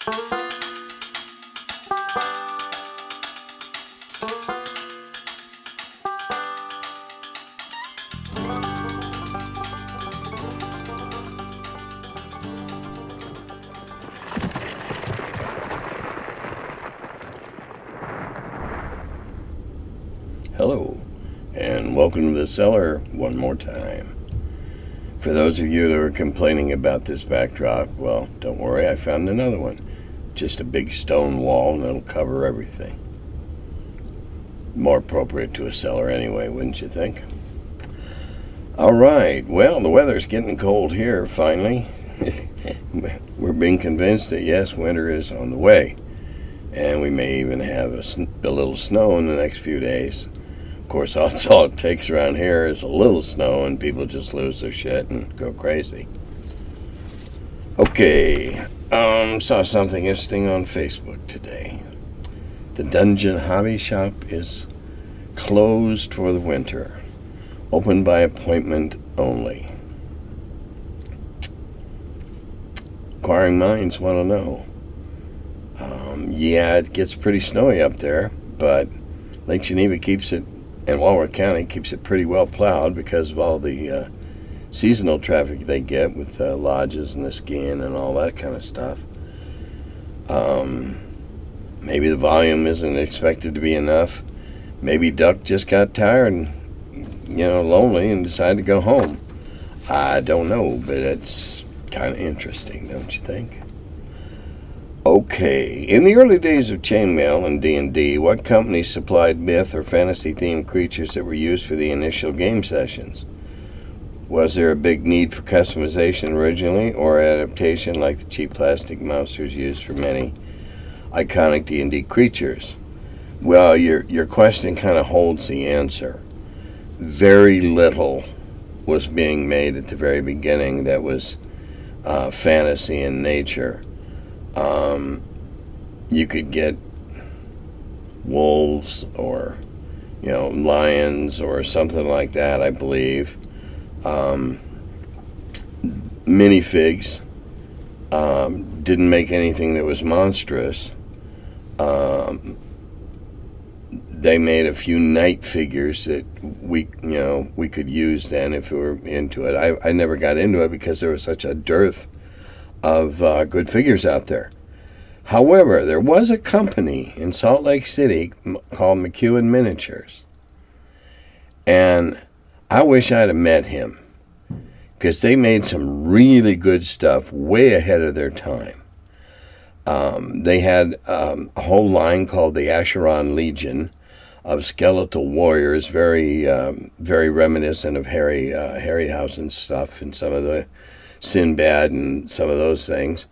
Hello, and welcome to the Cellar one more time. For those of you that are complaining about this backdrop, well, don't worry, I found another one. Just a big stone wall, and it'll cover everything. More appropriate to a cellar anyway, wouldn't you think? All right, well, the weather's getting cold here, finally. We're being convinced that, yes, winter is on the way. And we may even have a little snow in the next few days. Of course, that's all it takes around here is a little snow and people just lose their shit and go crazy. Okay, saw something interesting on Facebook today. The Dungeon Hobby Shop is closed for the winter. Open by appointment only. Inquiring minds want to know. Yeah, it gets pretty snowy up there, but Lake Geneva keeps it, and Walworth County keeps it pretty well plowed because of all the seasonal traffic they get with lodges and the skiing and all that kind of stuff. Maybe the volume isn't expected to be enough. Maybe Duck just got tired and, lonely and decided to go home. I don't know, but it's kind of interesting, don't you think? Okay, in the early days of chainmail and D&D, what companies supplied myth or fantasy-themed creatures that were used for the initial game sessions? Was there a big need for customization originally, or adaptation like the cheap plastic monsters used for many iconic D&D creatures? Well, your question kind of holds the answer. Very little was being made at the very beginning that was fantasy in nature. You could get wolves or, lions or something like that, I believe. Minifigs didn't make anything that was monstrous. They made a few knight figures that we could use then if we were into it. I never got into it because there was such a dearth of good figures out there. However, there was a company in Salt Lake City called McEwen Miniatures. And I wish I'd have met him because they made some really good stuff way ahead of their time. They had a whole line called the Acheron Legion of skeletal warriors, very reminiscent of Harryhausen stuff and some of the Sinbad and some of those things.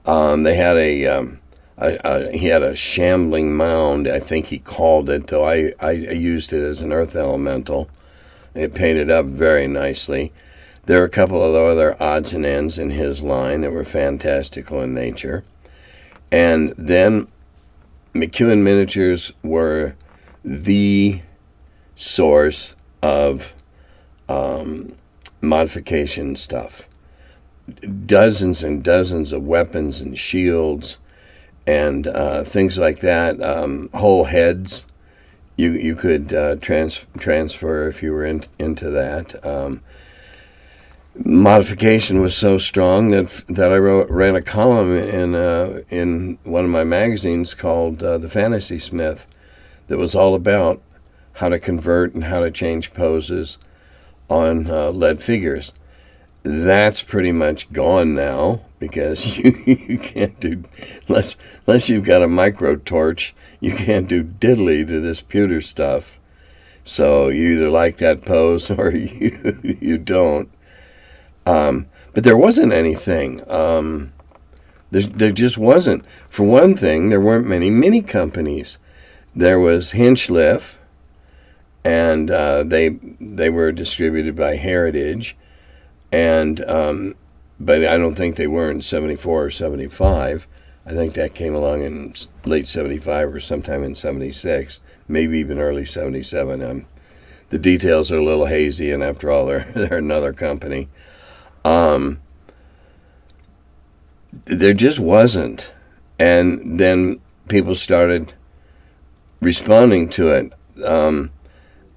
They had he had a shambling mound, I think he called it, though I used it as an earth elemental. It painted up very nicely. There were a couple of other odds and ends in his line that were fantastical in nature. And then McEwen Miniatures were the source of modification stuff. Dozens and dozens of weapons and shields and things like that. Whole heads you could transfer if you were into that. Modification was so strong that I ran a column in one of my magazines called The Fantasy Smith that was all about how to convert and how to change poses on lead figures. That's pretty much gone now because you can't do, unless you've got a micro torch, you can't do diddly to this pewter stuff. So you either like that pose or you don't. But there wasn't anything. There just wasn't. For one thing, there weren't many mini companies. There was Hinchliffe, and they were distributed by Heritage. And but I don't think they were in 74 or 75. I think that came along in late 75 or sometime in 76, maybe even early 77. The details are a little hazy, and after all, they're another company. There just wasn't And then people started responding to it.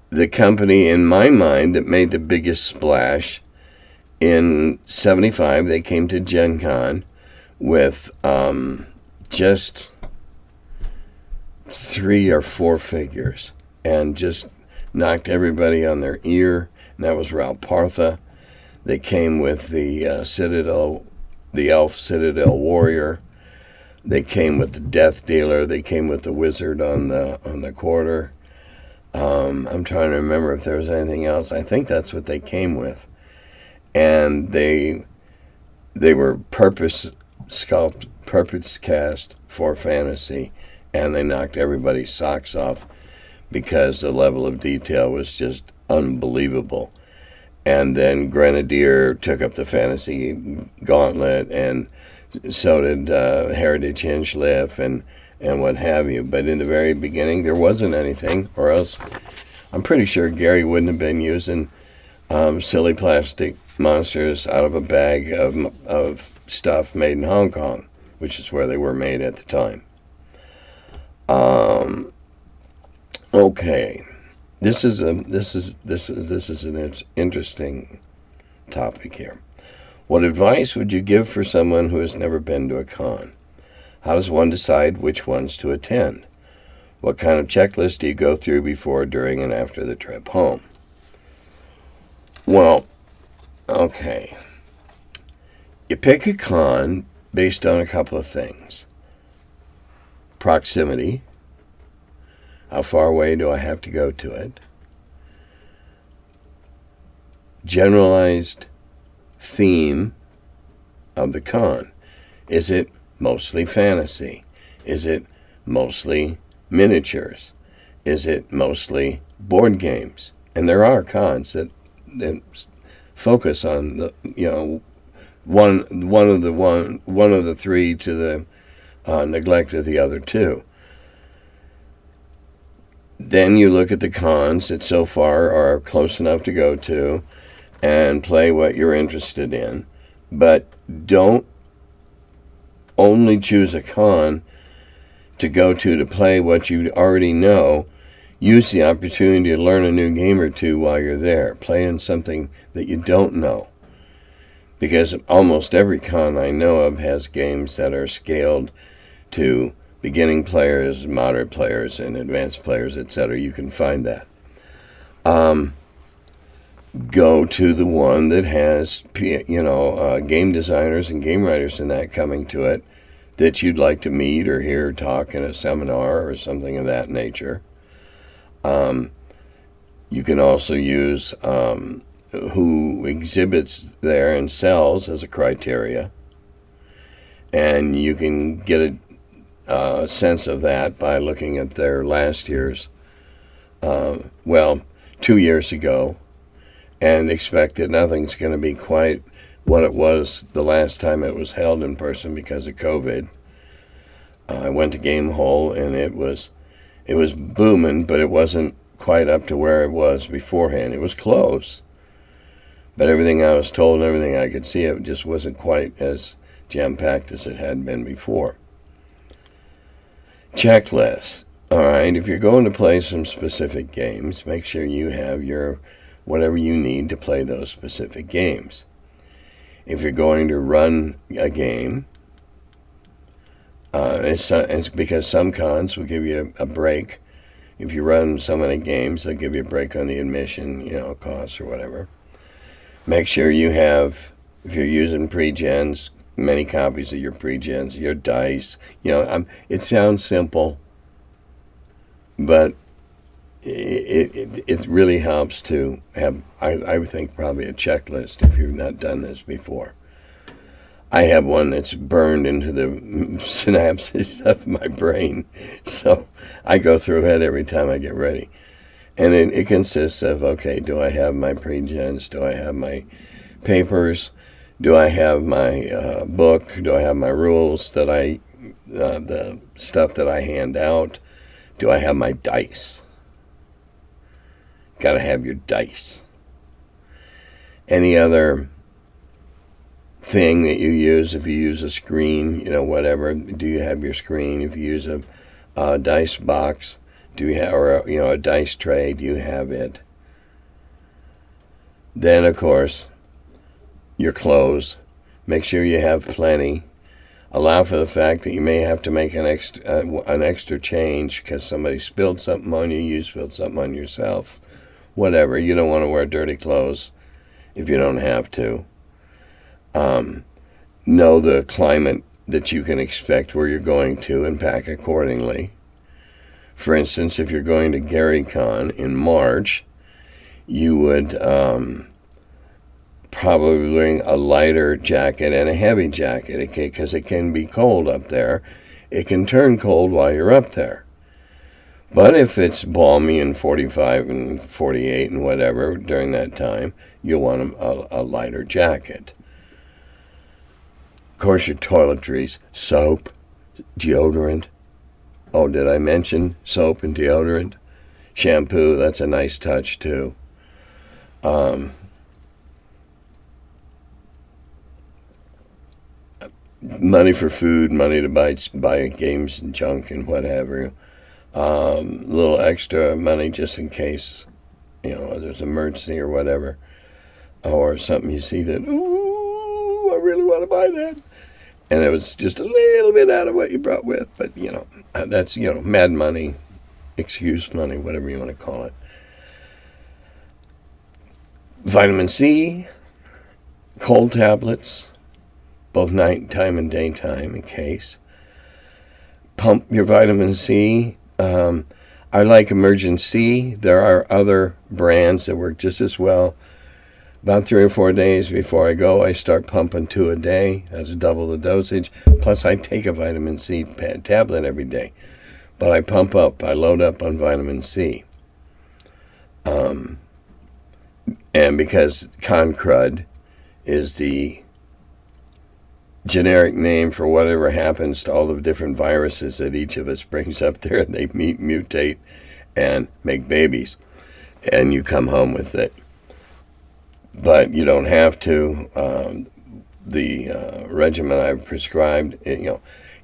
The company, in my mind, that made the biggest splash in '75, they came to Gen Con with just 3 or 4 figures and just knocked everybody on their ear. And that was Ralph Partha. They came with the Citadel, the Elf Citadel Warrior. They came with the Death Dealer. They came with the Wizard on the quarter. I'm trying to remember if there was anything else. I think that's what they came with. And they were purpose cast for fantasy, and they knocked everybody's socks off because the level of detail was just unbelievable. And then Grenadier took up the fantasy gauntlet, and so did Heritage Hinchliff and what have you. But in the very beginning, there wasn't anything, or else I'm pretty sure Gary wouldn't have been using silly plastic monsters out of a bag of stuff made in Hong Kong, which is where they were made at the time. Okay, this is an interesting topic here. What advice would you give for someone who has never been to a con? How does one decide which ones to attend? What kind of checklist do you go through before, during, and after the trip home? Well, okay. You pick a con based on a couple of things. Proximity. How far away do I have to go to it? Generalized theme of the con. Is it mostly fantasy? Is it mostly miniatures? Is it mostly board games? And there are cons that focus on the one of the three to the neglect of the other two. Then you look at the cons that so far are close enough to go to and play what you're interested in, but don't only choose a con to go to play what you already know. Use the opportunity to learn a new game or two while you're there. Play in something that you don't know. Because almost every con I know of has games that are scaled to beginning players, moderate players, and advanced players, etc. You can find that. Go to the one that has, game designers and game writers and that coming to it that you'd like to meet or hear talk in a seminar or something of that nature. You can also use who exhibits there and sells as a criteria. And you can get a sense of that by looking at their last year's, 2 years ago, and expect that nothing's going to be quite what it was the last time it was held in person because of COVID. I went to Game Hole, and it was booming, but it wasn't quite up to where it was beforehand. It was close, but everything I was told and everything I could see, it just wasn't quite as jam-packed as it had been before. Checklist. All right, if you're going to play some specific games, make sure you have your whatever you need to play those specific games. If you're going to run a game, it's because some cons will give you a break. If you run so many games, they'll give you a break on the admission, costs or whatever. Make sure you have, if you're using pre-gens, many copies of your pre-gens, your dice. It sounds simple, but it really helps to have, I would think, probably a checklist if you've not done this before. I have one that's burned into the synapses of my brain, so I go through it every time I get ready. And it consists of, okay, do I have my pre-gens? Do I have my papers? Do I have my book? Do I have my rules that the stuff that I hand out? Do I have my dice? Got to have your dice. Any other thing that you use. If you use a screen, whatever, do you have your screen? If you use a dice box, do you have, or a dice tray, do you have it? Then, of course, your clothes. Make sure you have plenty. Allow for the fact that you may have to make an extra change because somebody spilled something on you, you spilled something on yourself. Whatever. You don't want to wear dirty clothes if you don't have to. Know the climate that you can expect where you're going to and pack accordingly. For instance, if you're going to GaryCon in March, you would probably bring a lighter jacket and a heavy jacket, because it can be cold up there. It can turn cold while you're up there. But if it's balmy and 45 and 48 and whatever during that time, you'll want a lighter jacket. Of course, your toiletries, soap, deodorant. Oh, did I mention soap and deodorant? Shampoo, that's a nice touch too. Money for food, money to buy games and junk and whatever. A little extra money just in case, there's an emergency or whatever. Or something you see that, ooh, I really want to buy that. And it was just a little bit out of what you brought with. But, that's, mad money, excuse money, whatever you want to call it. Vitamin C, cold tablets, both nighttime and daytime in case. Pump your vitamin C. I like Emergency. There are other brands that work just as well. About 3 or 4 days before I go, I start pumping 2 a day. That's double the dosage. Plus, I take a vitamin C tablet every day. But I pump up. I load up on vitamin C. And because Concrud is the generic name for whatever happens to all the different viruses that each of us brings up there, they mutate and make babies. And you come home with it. But you don't have to. The regimen I've prescribed,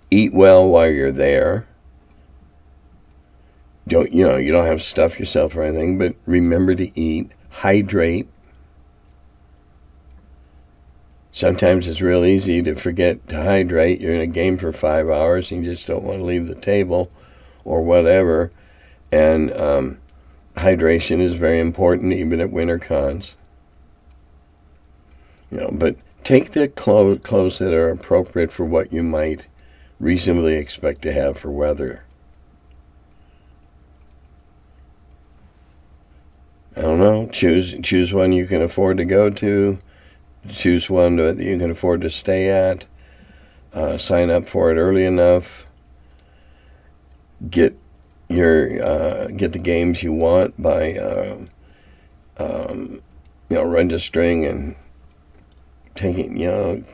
eat well while you're there. You don't have to stuff yourself or anything, but remember to eat, hydrate. Sometimes it's real easy to forget to hydrate. You're in a game for 5 hours and you just don't want to leave the table or whatever. And hydration is very important even at winter cons. But take the clothes that are appropriate for what you might reasonably expect to have for weather. I don't know. Choose one you can afford to go to. Choose one that you can afford to stay at. Sign up for it early enough. Get the games you want by registering and taking,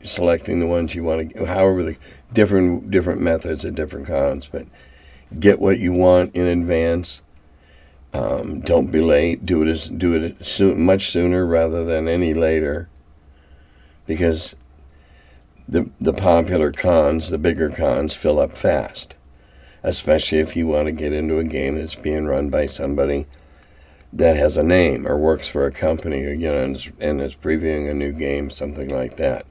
selecting the ones you want to. However, the different methods at different cons, but get what you want in advance. Don't be late. Do it soon, much sooner rather than any later, because the popular cons, the bigger cons, fill up fast, especially if you want to get into a game that's being run by somebody that has a name or works for a company, or, and is previewing a new game, something like that.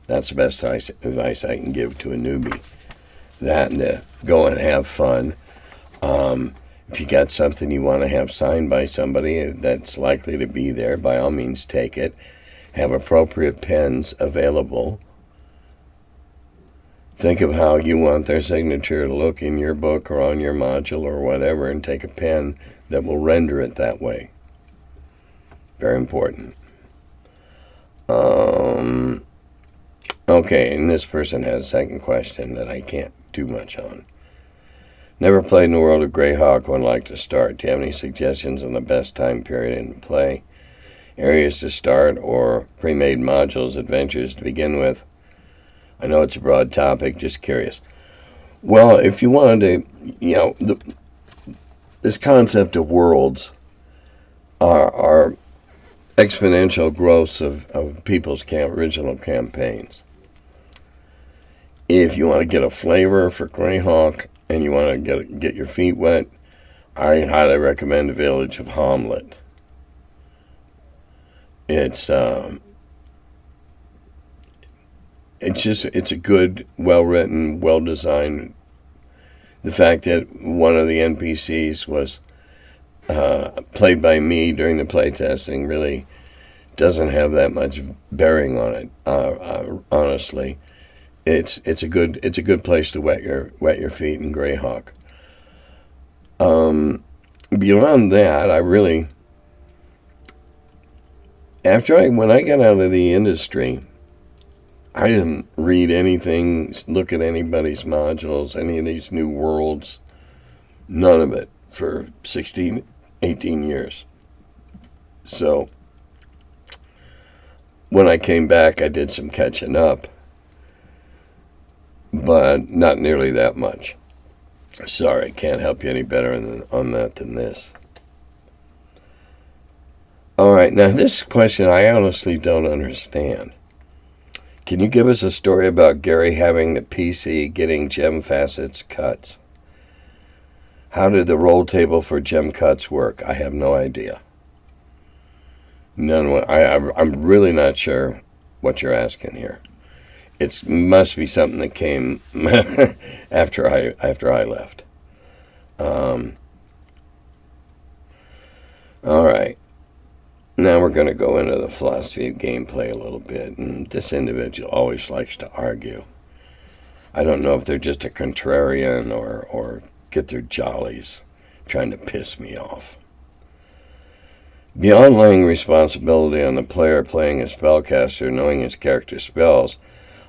That's the best advice I can give to a newbie. That and to go and have fun. If you got something you want to have signed by somebody that's likely to be there, by all means take it. Have appropriate pens available. Think of how you want their signature to look in your book or on your module or whatever, and take a pen that will render it that way. Very important. Okay, and this person had a second question that I can't do much on. Never played in the world of Greyhawk, would like to start. Do you have any suggestions on the best time period in play? Areas to start or pre-made modules, adventures to begin with? I know it's a broad topic, just curious. Well, if you wanted to, this concept of worlds are exponential growth of people's original campaigns. If you want to get a flavor for Greyhawk and you want to get your feet wet, I highly recommend The Village of Hamlet. It's a good, well-written, well-designed. The fact that one of the NPCs was played by me during the playtesting really doesn't have that much bearing on it. Honestly, it's a good place to wet your feet in Greyhawk. Beyond that, when I got out of the industry, I didn't read anything, look at anybody's modules, any of these new worlds, none of it for 16, 18 years. So when I came back, I did some catching up, but not nearly that much. Sorry, can't help you any better on that than this. All right, now this question I honestly don't understand. Can you give us a story about Gary having the PC getting gem facets cuts? How did the roll table for gem cuts work? I have no idea. I'm really not sure what you're asking here. It must be something that came after I left. All right. Now we're going to go into the philosophy of gameplay a little bit, and this individual always likes to argue. I don't know if they're just a contrarian or get their jollies trying to piss me off. Beyond laying responsibility on the player playing a spellcaster knowing his character's spells,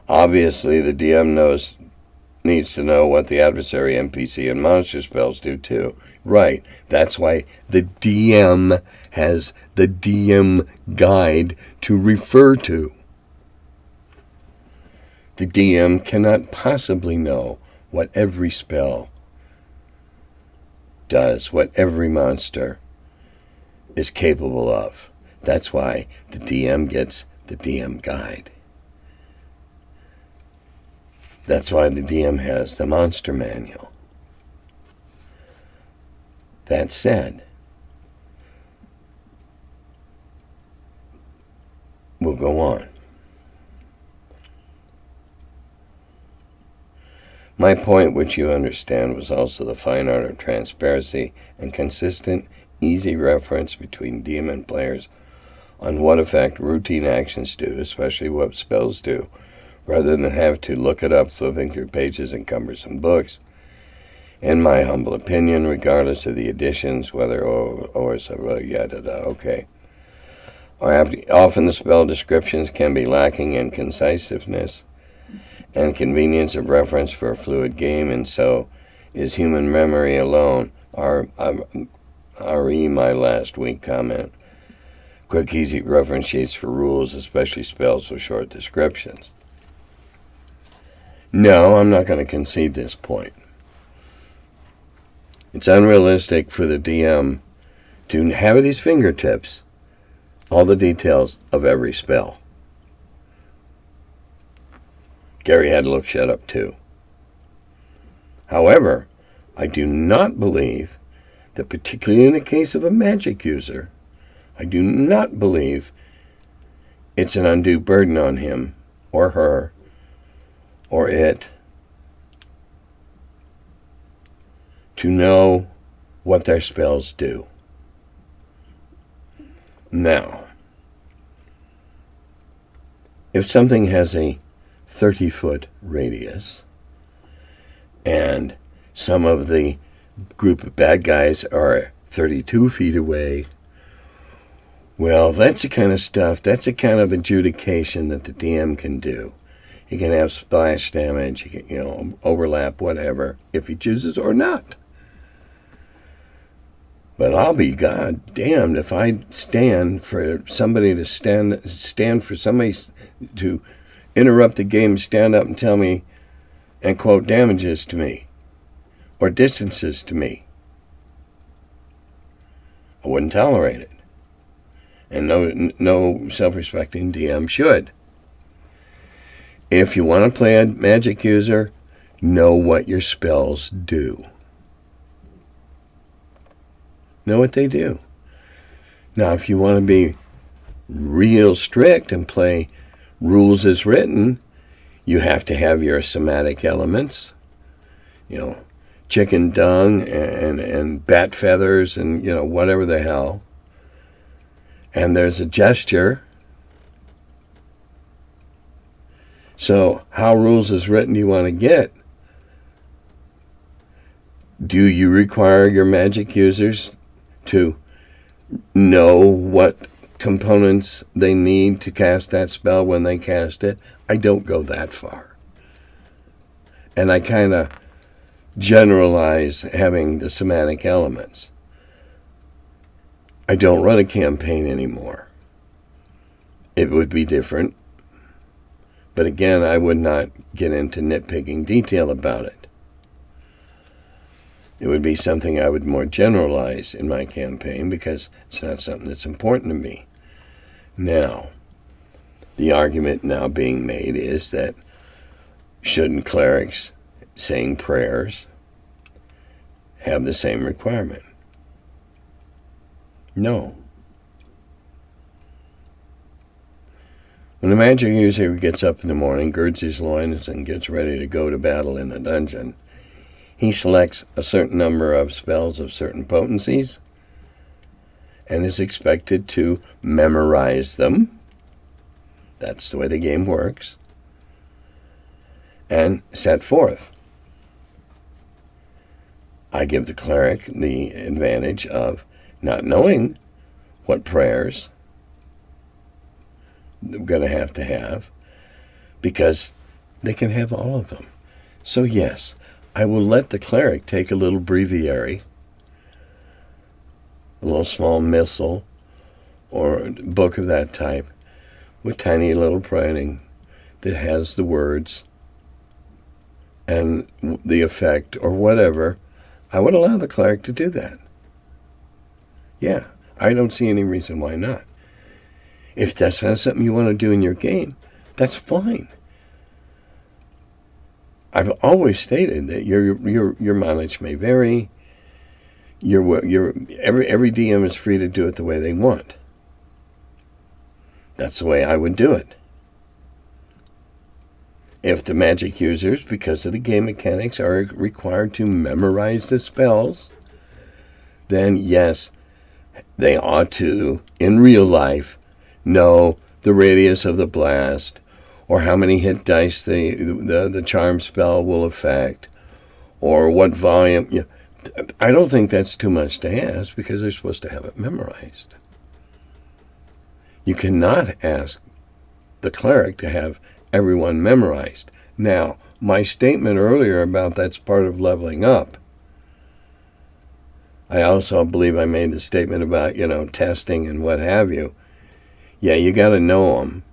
obviously the DM needs to know what the adversary, NPC, and monster spells do too. Right, that's why the DM has the DM guide to refer to. The DM cannot possibly know what every spell does, what every monster is capable of. That's why the DM gets the DM guide. That's why the DM has the monster manual. That said, we'll go on. My point, which you understand, was also the fine art of transparency and consistent, easy reference between DM and players on what effect routine actions do, especially what spells do, rather than have to look it up flipping through pages in cumbersome books. In my humble opinion, regardless of the additions, whether or so, yada, okay. Often the spell descriptions can be lacking in conciseness and convenience of reference for a fluid game, and so is human memory alone. RE my last week comment. Quick, easy reference sheets for rules, especially spells with short descriptions. No, I'm not going to concede this point. It's unrealistic for the DM to have at his fingertips all the details of every spell. Gary had to look shut up too. However, I do not believe that, particularly in the case of a magic user, I do not believe it's an undue burden on him or her or it to know what their spells do. Now, if something has a 30-foot radius and some of the group of bad guys are 32 feet away, well, that's the kind of stuff, that's the kind of adjudication that the DM can do. He can have splash damage, he can, overlap, whatever, if he chooses or not. But I'll be goddamned if I stand for somebody to stand for somebody to interrupt the game, stand up and tell me and quote damages to me or distances to me. I wouldn't tolerate it. And no self-respecting DM should. If you want to play a magic user, know what your spells do. Know what they do. Now, if you want to be real strict and play rules as written, you have to have your somatic elements, chicken dung and bat feathers and, whatever the hell. And there's a gesture. So how rules as written do you want to get? Do you require your magic users to know what components they need to cast that spell when they cast it? I don't go that far. And I kind of generalize having the somatic elements. I don't run a campaign anymore. It would be different. But again, I would not get into nitpicking detail about it. It would be something I would more generalize in my campaign because it's not something that's important to me. Now, the argument now being made is that shouldn't clerics saying prayers have the same requirement? No. When a magic user gets up in the morning, girds his loins, and gets ready to go to battle in the dungeon, he selects a certain number of spells of certain potencies and is expected to memorize them. That's the way the game works. And set forth. I give the cleric the advantage of not knowing what prayers they're going to have because they can have all of them. So yes, I will let the cleric take a little breviary, a little small missal, or a book of that type with tiny little writing that has the words and the effect or whatever. I would allow the cleric to do that. Yeah, I don't see any reason why not. If that's not something you want to do in your game, that's fine. I've always stated that your mileage may vary. Every DM is free to do it the way they want. That's the way I would do it. If the magic users, because of the game mechanics, are required to memorize the spells, then yes, they ought to, in real life, know the radius of the blast, or how many hit dice the charm spell will affect, or what volume. I don't think that's too much to ask because they're supposed to have it memorized. You cannot ask the cleric to have everyone memorized. Now, my statement earlier about that's part of leveling up, I also believe I made the statement about, testing and what have you. Yeah, you got to know them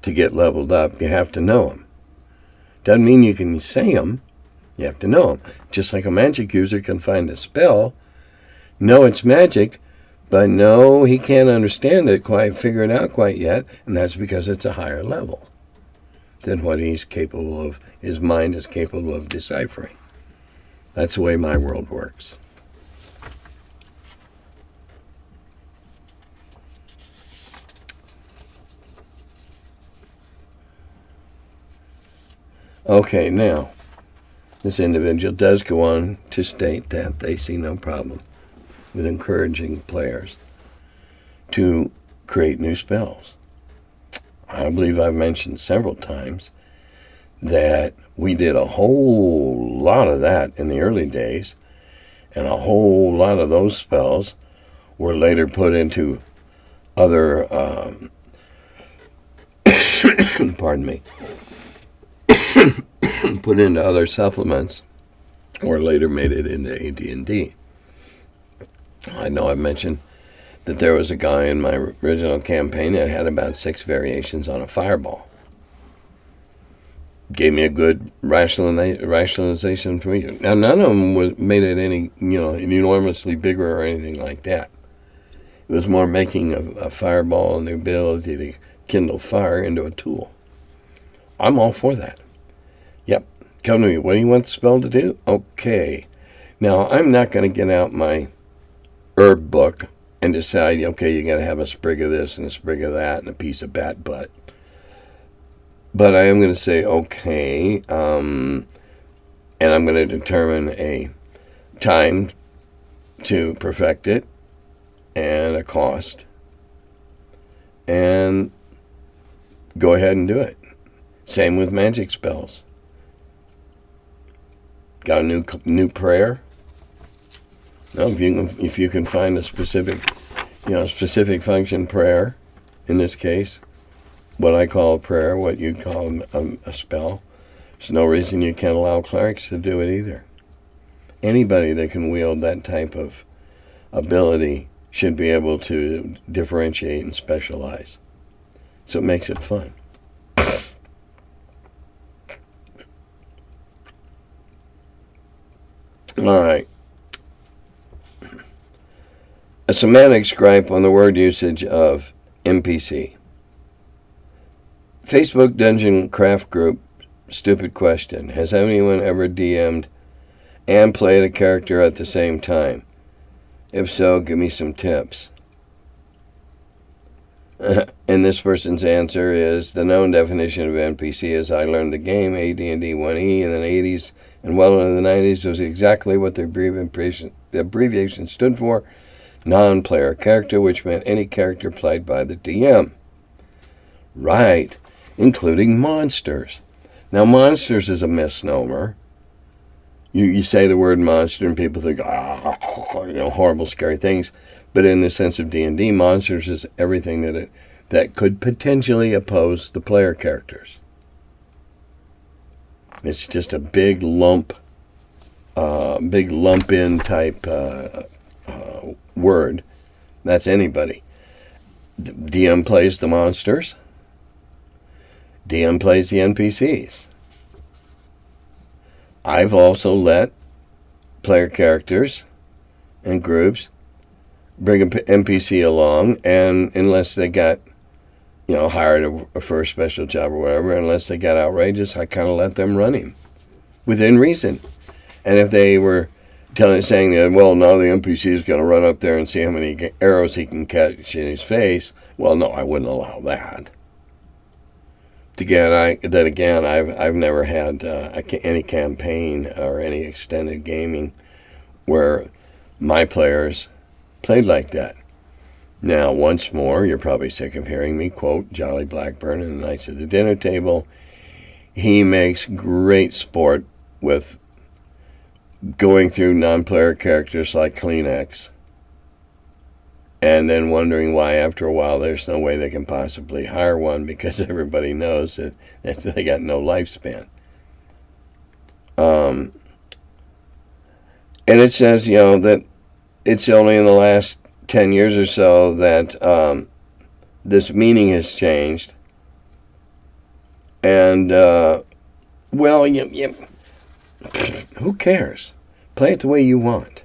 to get leveled up. You have to know them. Doesn't mean you can say them. You have to know them. Just like a magic user can find a spell, know it's magic, but no, he can't understand it quite, figure it out quite yet, and that's because it's a higher level than what he's capable of, his mind is capable of deciphering. That's the way my world works. Okay, now, this individual does go on to state that they see no problem with encouraging players to create new spells. I believe I've mentioned several times that we did a whole lot of that in the early days, and a whole lot of those spells were later put into other, pardon me, put into other supplements, or later made it into AD&D. I know I've mentioned that there was a guy in my original campaign that had about 6 variations on a fireball. Gave me a good rationalization for me. Now, none of them made it any, enormously bigger or anything like that. It was more making a fireball and the ability to kindle fire into a tool. I'm all for that. Yep. Come to me. What do you want the spell to do? Okay. Now, I'm not going to get out my herb book and decide, okay, you got to have a sprig of this and a sprig of that and a piece of bat butt. But I am going to say, okay, and I'm going to determine a time to perfect it and a cost, and go ahead and do it. Same with magic spells. Got a new prayer? No, if you can find a specific function prayer, in this case, what I call a prayer, what you'd call a spell, there's no reason you can't allow clerics to do it either. Anybody that can wield that type of ability should be able to differentiate and specialize. So it makes it fun. All right. A semantic gripe on the word usage of NPC. Facebook Dungeon Craft Group, stupid question. Has anyone ever DM'd and played a character at the same time? If so, give me some tips. And this person's answer is, the known definition of NPC as I learned the game, AD&D 1E in the 80s and well into the 90s, was exactly what the abbreviation stood for, non-player character, which meant any character played by the DM. Right, including monsters. Now, monsters is a misnomer. You say the word monster and people think, horrible, scary things. But in the sense of D&D, monsters is everything that could potentially oppose the player characters. It's just a big lump in type word. That's anybody. The DM plays the monsters. DM plays the NPCs. I've also let player characters and groups bring an NPC along, and unless they got, hired for a special job or whatever, unless they got outrageous, I kind of let them run him within reason. And if they were saying that, well, now the NPC is going to run up there and see how many arrows he can catch in his face, well, no, I wouldn't allow that. Again, I've never had any campaign or any extended gaming where my players played like that. Now, once more, you're probably sick of hearing me quote Jolly Blackburn in the Knights of the Dinner Table. He makes great sport with going through non-player characters like Kleenex and then wondering why after a while there's no way they can possibly hire one because everybody knows that they got no lifespan. And it says, that it's only in the last 10 years or so that this meaning has changed. And, who cares? Play it the way you want.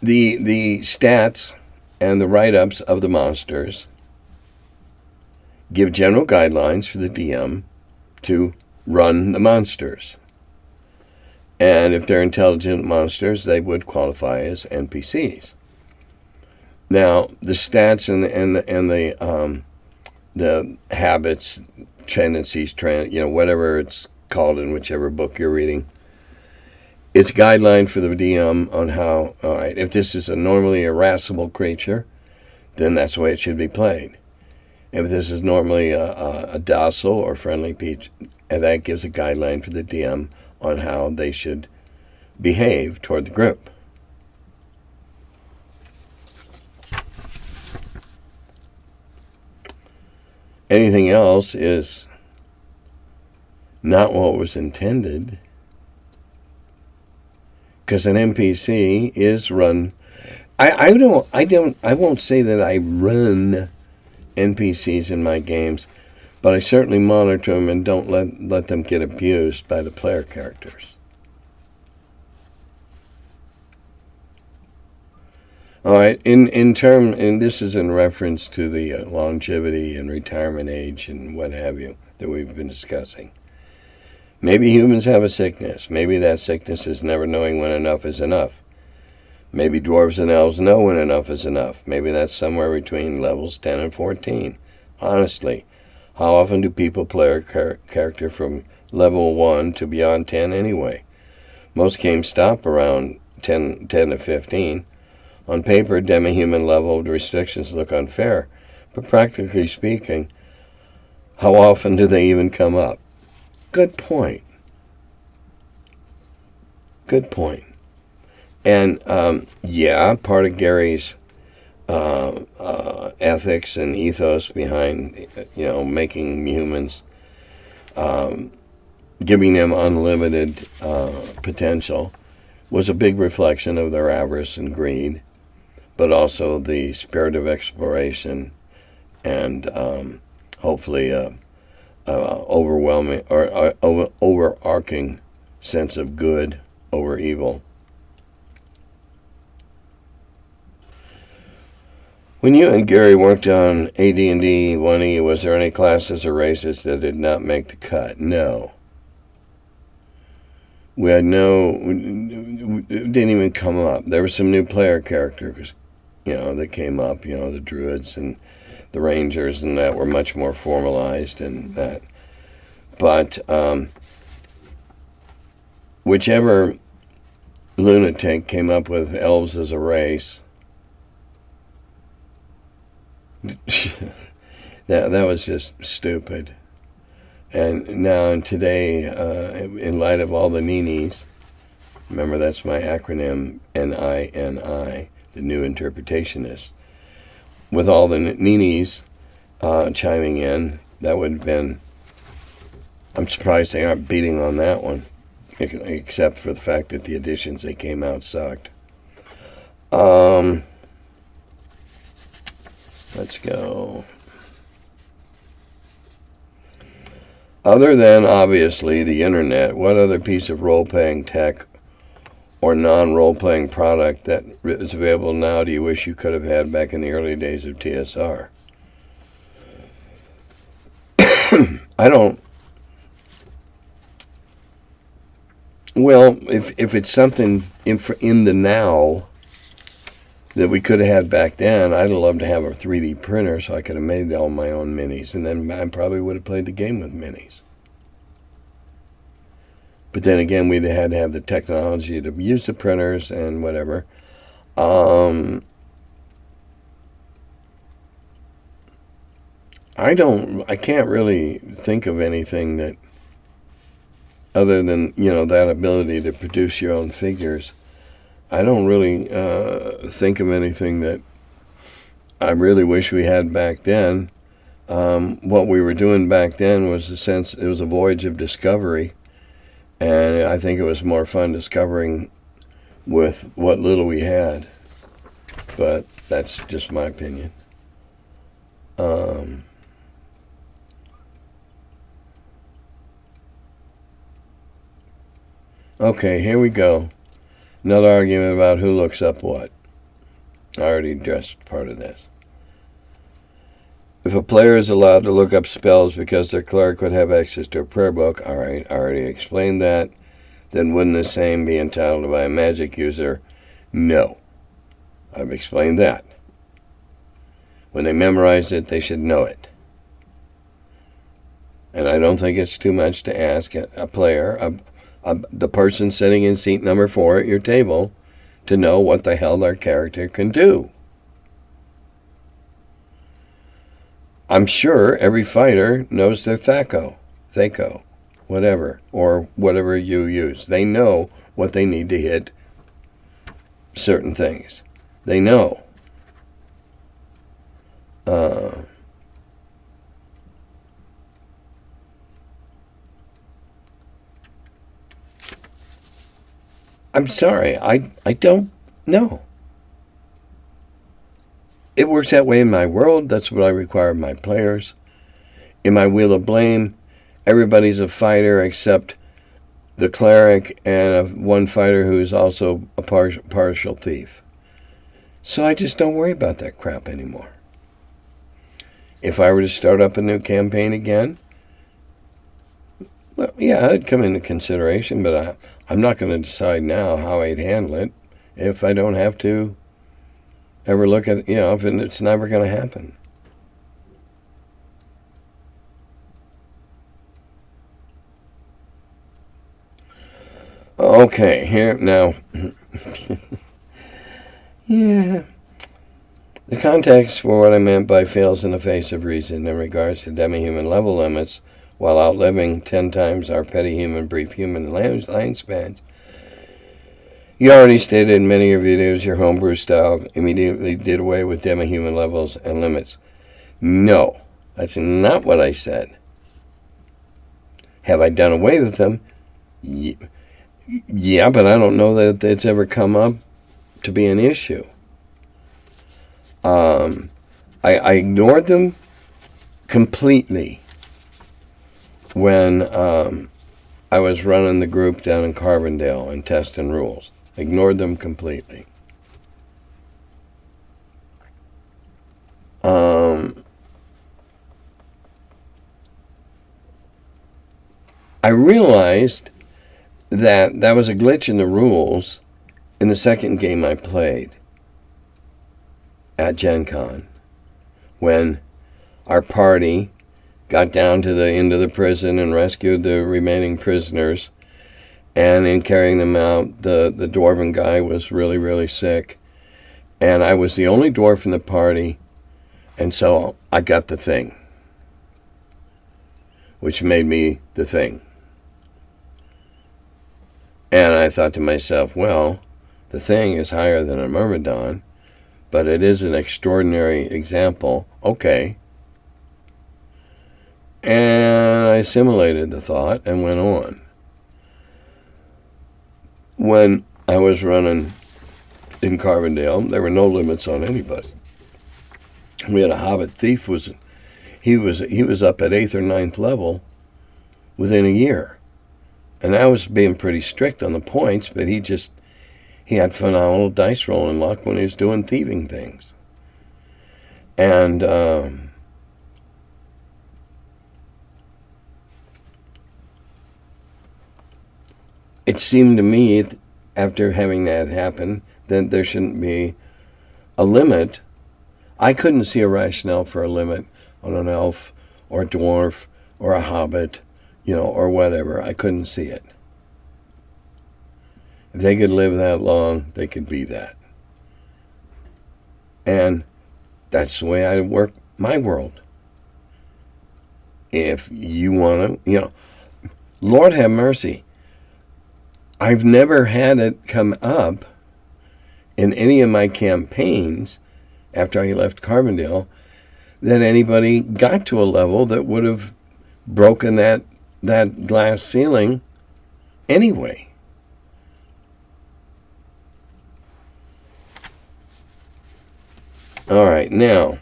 The stats and the write-ups of the monsters give general guidelines for the DM to run the monsters. And if they're intelligent monsters, they would qualify as NPCs. Now, the stats and the habits, tendencies, whatever it's called in whichever book you're reading, it's a guideline for the DM on how, all right, if this is a normally irascible creature, then that's the way it should be played. If this is normally a docile or friendly peach, and that gives a guideline for the DM on how they should behave toward the group. Anything else is not what was intended, because an NPC is run. I won't say that I run NPCs in my games, but I certainly monitor them and don't let them get abused by the player characters. All right. And this is in reference to the longevity and retirement age and what have you that we've been discussing. Maybe humans have a sickness. Maybe that sickness is never knowing when enough is enough. Maybe dwarves and elves know when enough is enough. Maybe that's somewhere between levels 10 and 14. Honestly, how often do people play a character from level 1 to beyond 10 anyway? Most games stop around 10 to 15. On paper, demi-human level restrictions look unfair, but practically speaking, how often do they even come up? Good point. Good point. And part of Gary's ethics and ethos behind, making humans, giving them unlimited potential, was a big reflection of their avarice and greed, but also the spirit of exploration and hopefully overwhelming or overarching sense of good over evil. When you and Gary worked on AD&D 1E, was there any classes or races that did not make the cut? No. We had it didn't even come up. There were some new player characters, that came up, the druids and the rangers and that were much more formalized and that. But whichever lunatic came up with elves as a race, that was just stupid. And now and today, in light of all the ninis, remember that's my acronym, NINI, the New Interpretationist, with all the ninis chiming in, that would have been, I'm surprised they aren't beating on that one, except for the fact that the editions that came out sucked. Let's go. Other than, obviously, the internet, what other piece of role-playing tech or non-role-playing product that is available now do you wish you could have had back in the early days of TSR? Well, if it's something in the now that we could have had back then, I'd have loved to have a 3D printer so I could have made all my own minis, and then I probably would have played the game with minis. But then again, we'd have had to have the technology to use the printers and whatever. I can't really think of anything that, other than, that ability to produce your own figures. I don't really think of anything that I really wish we had back then. What we were doing back then was it was a voyage of discovery, and I think it was more fun discovering with what little we had. But that's just my opinion. Okay, here we go. Another argument about who looks up what. I already addressed part of this. If a player is allowed to look up spells because their cleric would have access to a prayer book, all right, I already explained that, then wouldn't the same be entitled by a magic user? No. I've explained that. When they memorize it, they should know it. And I don't think it's too much to ask a player, the person sitting in seat number 4 at your table, to know what the hell their character can do. I'm sure every fighter knows their Thaco, whatever, or whatever you use. They know what they need to hit certain things. They know. I'm sorry, I don't know. It works that way in my world. That's what I require of my players. In my Wheel of Blame, everybody's a fighter except the cleric and one fighter who is also a partial thief. So I just don't worry about that crap anymore. If I were to start up a new campaign again, well, yeah, it'd come into consideration, but I'm not going to decide now how I'd handle it if I don't have to ever look at it, if it's never going to happen. Okay, here, now, yeah. The context for what I meant by fails in the face of reason in regards to demi-human level limits while outliving 10 times our petty human brief human lifespans. You already stated in many of your videos your homebrew style immediately did away with demi-human levels and limits. No, that's not what I said. Have I done away with them? Yeah, but I don't know that it's ever come up to be an issue. I ignored them completely when I was running the group down in Carbondale and testing rules. Ignored them completely. I realized that was a glitch in the rules in the second game I played at Gen Con, when our party got down to the end of the prison and rescued the remaining prisoners, and in carrying them out, the dwarven guy was really, really sick, and I was the only dwarf in the party, and so I got the thing, which made me the thing. And I thought to myself, well, the thing is higher than a Myrmidon, but it is an extraordinary example. Okay. And I assimilated the thought and went on. When I was running in Carbondale, there were no limits on anybody. We had a Hobbit thief. He was up at 8th or 9th level within a year. And I was being pretty strict on the points, but he had phenomenal dice rolling luck when he was doing thieving things. And it seemed to me, after having that happen, that there shouldn't be a limit. I couldn't see a rationale for a limit on an elf or a dwarf or a hobbit, or whatever. I couldn't see it. If they could live that long, they could be that. And that's the way I work my world. If you want to, Lord have mercy. I've never had it come up in any of my campaigns after I left Carbondale that anybody got to a level that would have broken that glass ceiling anyway. All right, now,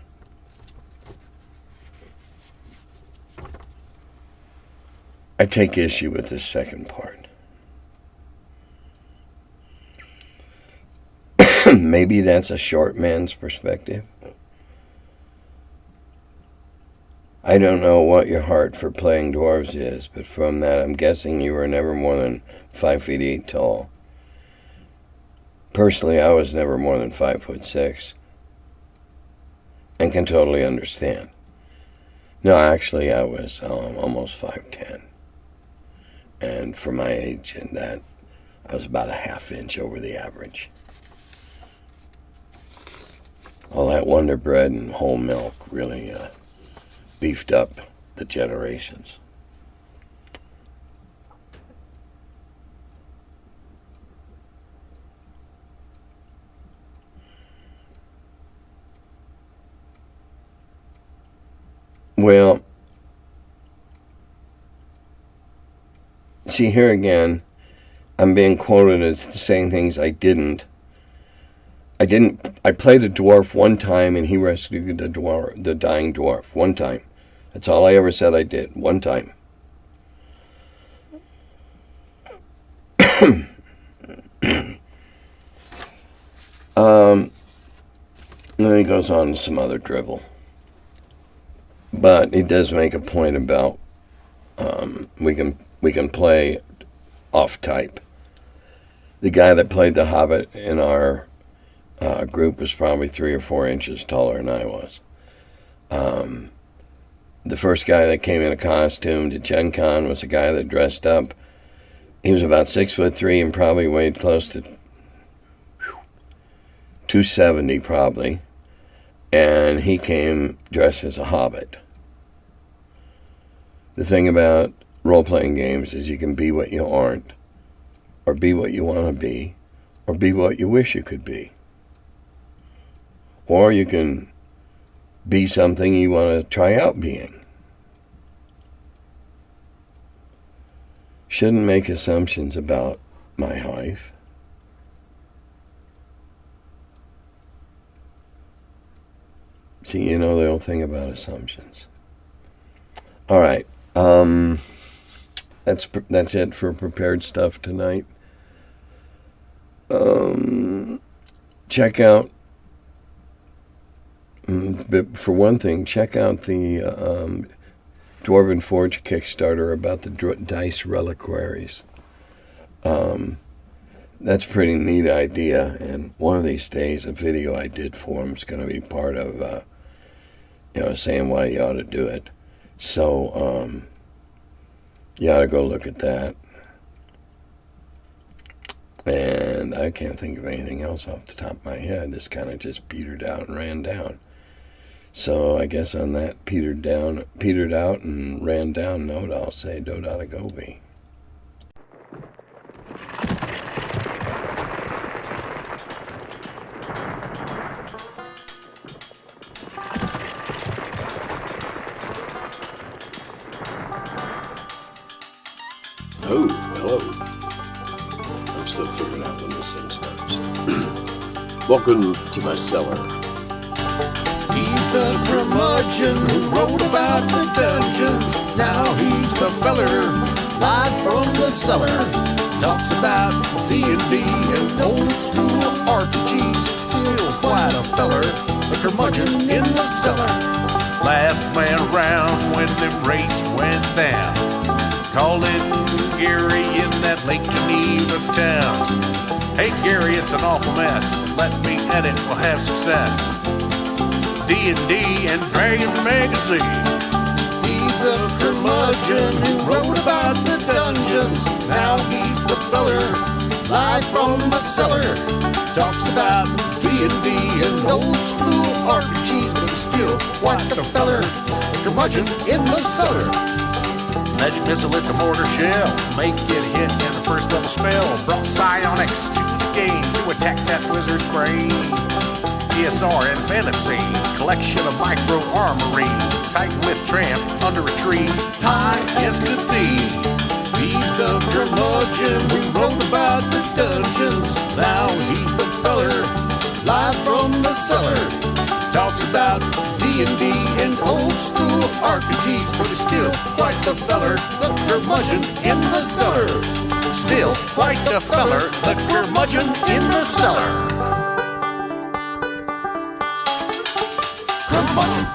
I take issue with this second part. Maybe that's a short man's perspective. I don't know what your heart for playing dwarves is, but from that I'm guessing you were never more than 5 feet 8 tall. Personally, I was never more than 5'6", and can totally understand. No, actually, I was almost 5'10", and for my age, and that I was about a half inch over the average. All that Wonder Bread and whole milk really beefed up the generations. Well, see, here again, I'm being quoted as saying things I didn't. I played a dwarf one time and he rescued the dying dwarf. One time. That's all I ever said I did. One time. And then he goes on to some other drivel. But he does make a point about we can play off type. The guy that played the Hobbit in our group was probably 3 or 4 inches taller than I was. The first guy that came in a costume to Gen Con was a guy that dressed up. He was about 6'3" and probably weighed close to 270 probably. And he came dressed as a hobbit. The thing about role-playing games is you can be what you aren't, or be what you want to be, or be what you wish you could be. Or you can be something you want to try out being. Shouldn't make assumptions about my height. See, you know the old thing about assumptions. All right. That's it for prepared stuff tonight. Check out, for one thing, check out the Dwarven Forge Kickstarter about the dice reliquaries. That's a pretty neat idea, and one of these days a video I did for them is going to be part of saying why you ought to do it. So you ought to go look at that. And I can't think of anything else off the top of my head. This kind of just petered out and ran down. So I guess on that petered out and ran down note, I'll say Dodata Gobi. Oh, hello. I'm still figuring out when this thing starts. Welcome to my cellar. He's the curmudgeon who wrote about the dungeons. Now he's the feller, live from the cellar. Talks about D&D and old school RPGs. Still quite a feller, the curmudgeon in the cellar. Last man around when the race went down. Calling Gary in that Lake Geneva town. Hey Gary, it's an awful mess. Let me edit, we'll have success. D&D and Dragon Magazine. He's the curmudgeon who wrote about the dungeons. Now he's the feller, live from the cellar. Talks about D&D and old school RPGs, but he's still quite the feller, the curmudgeon in the cellar. Magic missile, it's a mortar shell. Make it hit in the first level spell. Brought psionics to the game to attack that wizard's brain. ESR and fantasy, collection of micro armory. Titan with tramp under a tree, high as could be. He's the curmudgeon who wrote about the dungeons. Now he's the feller, live from the cellar. Talks about D&D and old school RPGs, but he's still quite the feller, the curmudgeon in the cellar. Still quite the feller, the curmudgeon in the cellar. Curmudgeon.